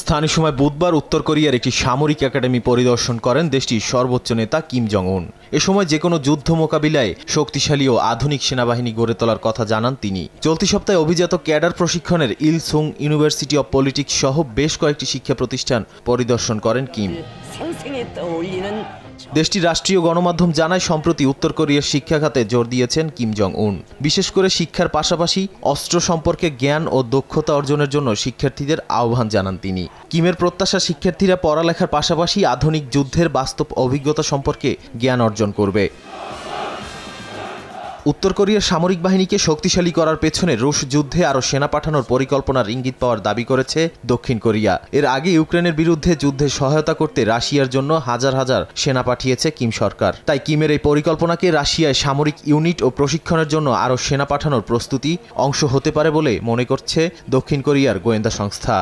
স্থানীয় সময় বুধবার উত্তর কোরিয়ার একটি সামরিক একাডেমি পরিদর্শন করেন দেশটির সর্বোচ্চ নেতা কিম জং উন। এ সময় যে কোনো যুদ্ধ মোকাবিলায় শক্তিশালী ও আধুনিক সেনাবাহিনী গড়ে তোলার কথা জানান তিনি। চলতি সপ্তাহে অভিজাত ক্যাডার প্রশিক্ষণের ইলসুং ইউনিভার্সিটি অব পলিটিক্স সহ বেশ কয়েকটি শিক্ষা প্রতিষ্ঠান পরিদর্শন করেন কিম। দেশটির রাষ্ট্রীয় গণমাধ্যম জানায়, সম্প্রতি উত্তর কোরিয়ার শিক্ষা খাতে জোর দিয়েছেন কিম জং উন। বিশেষ করে শিক্ষার পাশাপাশি অস্ত্র সম্পর্কে জ্ঞান ও দক্ষতা অর্জনের জন্য শিক্ষার্থীদের আহ্বান জানান তিনি। কিমের প্রত্যাশা, শিক্ষার্থীরা পড়ালেখার পাশাপাশি আধুনিক যুদ্ধের বাস্তব অভিজ্ঞতা সম্পর্কে জ্ঞান অর্জন করবে। উত্তর কোরিয়ার সামরিক বাহিনীকে শক্তিশালী করার পেছনে রুশ যুদ্ধে আরও সেনা পাঠানোর পরিকল্পনার ইঙ্গিত পাওয়ার দাবি করেছে দক্ষিণ কোরিয়া। এর আগে ইউক্রেনের বিরুদ্ধে যুদ্ধে সহায়তা করতে রাশিয়ার জন্য হাজার হাজার সেনা পাঠিয়েছে কিম সরকার। তাই কিমের এই পরিকল্পনাকে রাশিয়ায় সামরিক ইউনিট ও প্রশিক্ষণের জন্য আরও সেনা পাঠানোর প্রস্তুতি অংশ হতে পারে বলে মনে করছে দক্ষিণ কোরিয়ার গোয়েন্দা সংস্থা।